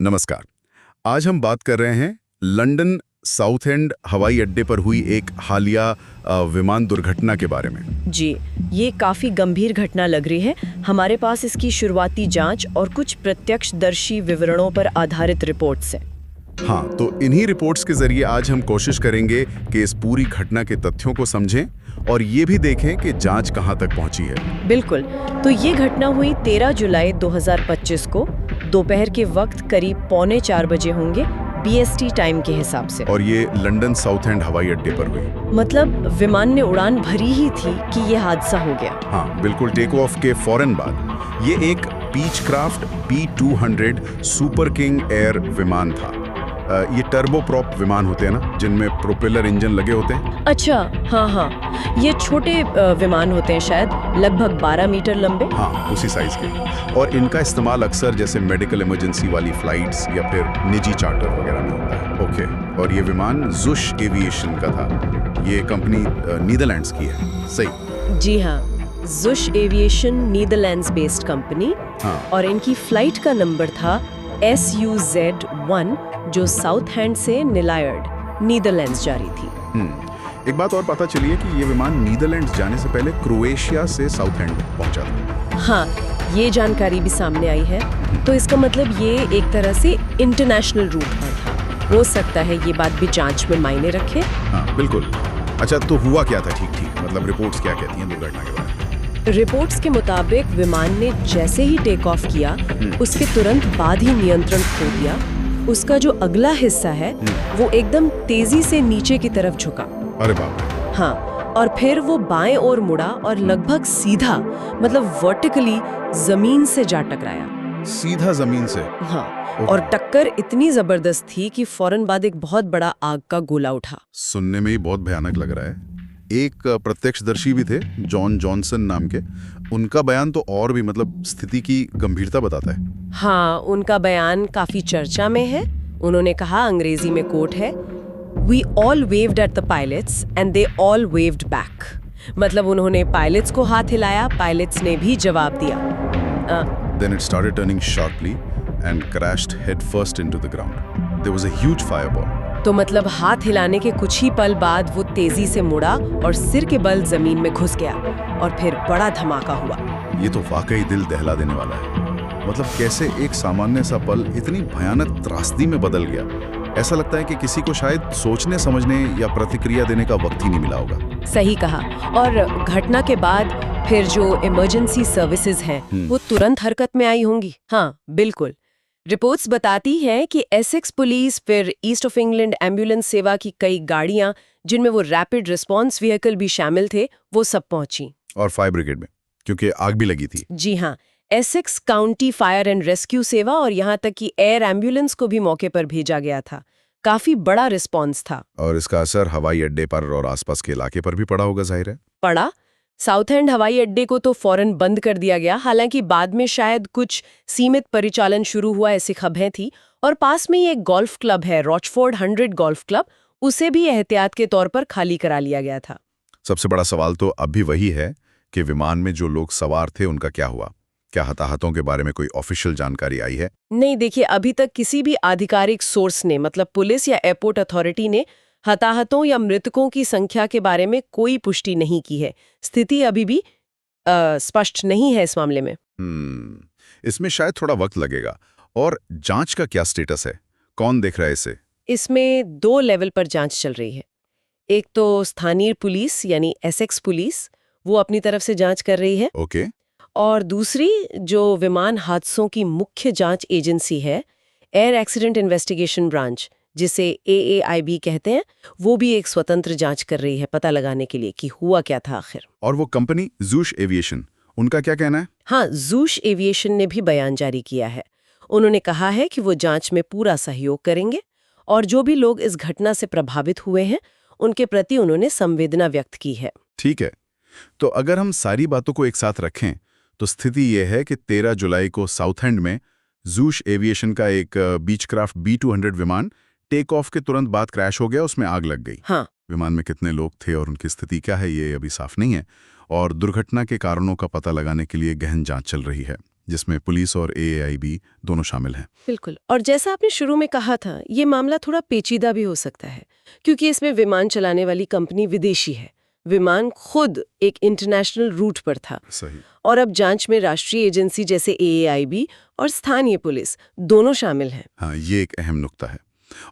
नमस्कार। आज हम बात कर रहे हैं लंदन साउथ एंड हवाई अड्डे पर हुई एक हालिया विमान दुर्घटना के बारे में। जी, ये काफी गंभीर घटना लग रही है। हमारे पास इसकी शुरुआती जांच और कुछ प्रत्यक्षदर्शी विवरणों पर आधारित रिपोर्ट्स हैं। हाँ, तो इन्हीं रिपोर्ट्स के जरिए आज हम कोशिश करेंगे कि इस पूरी घटना के तथ्यों को समझें और ये भी देखें कि जांच कहाँ तक पहुंची है। बिल्कुल। तो ये घटना हुई 13 जुलाई 2025 को दोपहर के वक्त करीब 3:45 बजे होंगे BST टाइम के हिसाब से। और ये लंदन साउथ एंड हवाई अड्डे पर हुई। मतलब विमान ने उड़ान भरी ही थी कि ये हादसा हो गया। हाँ, बिल्कुल। टेक ऑफ के फौरन बाद ये एक Beechcraft B200 super king air विमान था। ये टर्बोप्रॉप विमान होते हैं ना, जिनमें प्रोपेलर इंजन लगे होते हैं। अच्छा, हाँ, ये छोटे विमान होते हैं, शायद लगभग 12 मीटर लंबे। हाँ, उसी साइज के। और इनका इस्तेमाल अक्सर जैसे मेडिकल इमरजेंसी वाली फ्लाइट्स या फिर निजी चार्टर वगैरह में होता है। ओके। और ये विमान जुश एविएशन का था। ये कंपनी नीदरलैंड्स की है, सही? जी हाँ, जुश एविएशन नीदरलैंड्स बेस्ड कंपनी। हाँ। और इनकी फ्लाइट का नंबर था SUZ-1, जो साउथ हैंड से नीलायर्ड नीदरलैंड्स जा रही थी। एक बात और पता चली है कि ये विमान नीदरलैंड्स जाने से पहले क्रोएशिया से साउथ हैंड पहुंचा था। हाँ, ये जानकारी भी सामने आई है। तो इसका मतलब ये एक तरह से इंटरनेशनल रूट पर था। हो सकता है ये बात भी जांच में मायने रखे। हाँ, बिल्कुल। अच्छा, तो हुआ क्या था? ठीक, मतलब रिपोर्ट्स क्या कहती हैं दुर्घटना के बारे में? रिपोर्ट्स के मुताबिक विमान ने जैसे ही टेक ऑफ किया, उसके तुरंत बाद ही नियंत्रण खो दिया। उसका जो अगला हिस्सा है वो एकदम तेजी से नीचे की तरफ झुका। अरे बाप रे। हाँ, और फिर वो बाएं ओर मुड़ा और लगभग सीधा, मतलब वर्टिकली जमीन से जा टकराया। सीधा जमीन से? हाँ, और टक्कर इतनी जबरदस्त थी कि फौरन बाद एक बहुत बड़ा आग का गोला उठा। सुनने में ही बहुत भयानक लग रहा है। एक प्रत्यक्षदर्शी भी थे, जॉन जॉनसन नाम के। उनका बयान तो और भी मतलब स्थिति की गंभीरता बताता है। हाँ, उनका बयान काफी चर्चा में है। उन्होंने कहा, अंग्रेजी में कोट है, "We all waved at the pilots and they all waved back." मतलब उन्होंने पायलट्स को हाथ हिलाया, पायलट्स ने भी जवाब दिया। Then it started turning sharply and crashed headfirst into the ground. There was a huge fireball. तो मतलब हाथ हिलाने के कुछ ही पल बाद वो तेजी से मुड़ा और सिर के बल जमीन में घुस गया और फिर बड़ा धमाका हुआ। ये तो वाकई दिल दहला देने वाला है। मतलब कैसे एक सामान्य सा पल इतनी भयानक त्रासदी में बदल गया। ऐसा लगता है कि किसी को शायद सोचने समझने या प्रतिक्रिया देने का वक्त ही नहीं मिला होगा। सही कहा। और घटना के बाद फिर जो इमरजेंसी सर्विसेज हैं वो तुरंत हरकत में आई होंगी। हाँ, बिल्कुल। रिपोर्ट्स बताती हैं कि एसेक्स पुलिस, फिर ईस्ट ऑफ इंग्लैंड एम्बुलेंस सेवा की कई गाड़ियां, जिनमें वो रैपिड रिस्पांस व्हीकल भी शामिल थे, वो सब पहुंची। और फायर ब्रिगेड में, क्योंकि आग भी लगी थी। जी हाँ, Essex county fire and rescue सेवा और यहाँ तक कि एयर एम्बुलेंस को भी मौके पर भेजा गया था। काफी बड़ा रिस्पांस था। और इसका असर हवाई अड्डे पर और आसपास के इलाके पर भी पड़ा होगा, जाहिर है। पड़ा। साउथ एंड हवाई अड्डे को तो फौरन बंद कर दिया गया, हालांकि बाद में शायद कुछ सीमित परिचालन शुरू हुआ, ऐसी खबरें थी। और पास में ही एक गोल्फ क्लब है, रॉचफोर्ड 100 गोल्फ क्लब, उसे भी एहतियात के तौर पर खाली करा लिया गया था। सबसे बड़ा सवाल तो अब भी वही है कि विमान में जो लोग सवार थे उनका क्या हुआ? क्या हताहतों के बारे में कोई ऑफिशियल जानकारी आई है? नहीं, देखिए, अभी तक किसी भी आधिकारिक सोर्स ने, मतलब पुलिस या एयरपोर्ट अथॉरिटी ने, हताहतों या मृतकों की संख्या के बारे में कोई पुष्टि नहीं की है। स्थिति अभी भी स्पष्ट नहीं है इस मामले में। इसमें शायद थोड़ा वक्त लगेगा। और जांच का क्या स्टेटस है? कौन देख रहा है इसे? इसमें 2 लेवल पर जांच चल रही है। एक तो स्थानीय पुलिस यानी एसेक्स पुलिस, वो अपनी तरफ से जांच कर रही है। ओके। और दूसरी जो विमान हादसों की मुख्य जांच एजेंसी है, एयर एक्सीडेंट इन्वेस्टिगेशन ब्रांच, जिसे AAIB कहते हैं, वो भी एक स्वतंत्र जांच कर रही है पता लगाने के लिए कि हुआ क्या था आखिर। और वो कंपनी जुश एविएशन, उनका क्या कहना है? हाँ, जुश एविएशन ने भी बयान जारी किया है। उन्होंने कहा है कि वो जांच में पूरा सहयोग करेंगे और जो भी लोग इस घटना से प्रभावित हुए हैं उनके प्रति उन्होंने संवेदना व्यक्त की है। ठीक है, तो अगर हम सारी बातों को एक साथ रखें तो स्थिति यह है कि 13 जुलाई को साउथ एंड में जुश एविएशन का एक बीचक्राफ्ट B200 विमान टेक ऑफ के तुरंत बाद क्रैश हो गया, उसमें आग लग गई। हाँ। विमान में कितने लोग थे और उनकी स्थिति क्या है ये अभी साफ नहीं है, और दुर्घटना के कारणों का पता लगाने के लिए गहन जांच चल रही है। जिसमें पुलिस और AAIB दोनों शामिल हैं। बिल्कुल। और जैसा आपने शुरू में कहा था, ये मामला थोड़ा पेचीदा भी हो सकता है, क्योंकि इसमें विमान चलाने वाली कंपनी विदेशी है, विमान खुद एक इंटरनेशनल रूट पर था। सही। और अब जांच में राष्ट्रीय एजेंसी जैसे AAIB और स्थानीय पुलिस दोनों शामिल हैं। हाँ, ये एक अहम नुक्ता है।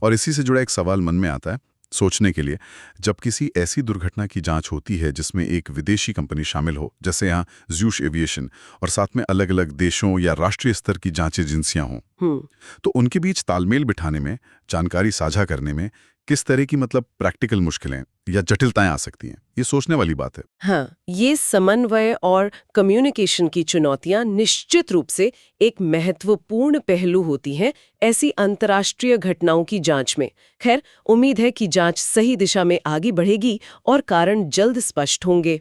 और इसी से जुड़ा एक सवाल मन में आता है सोचने के लिए, जब किसी ऐसी दुर्घटना की जांच होती है जिसमें एक विदेशी कंपनी शामिल हो, जैसे यहाँ ज़्यूश एविएशन, और साथ में अलग अलग देशों या राष्ट्रीय स्तर की जांच एजेंसियां हों, तो उनके बीच तालमेल बिठाने में, जानकारी साझा करने में किस तरह की प्रैक्टिकल मुश्किलें या जटिलताएं आ सकती हैं, ये सोचने वाली बात है। हाँ, ये समन्वय और कम्युनिकेशन की चुनौतियां निश्चित रूप से एक महत्वपूर्ण पहलू होती हैं ऐसी अंतर्राष्ट्रीय घटनाओं की जांच में। खैर, उम्मीद है कि जांच सही दिशा में आगे बढ़ेगी और कारण जल्द स्पष्ट होंगे।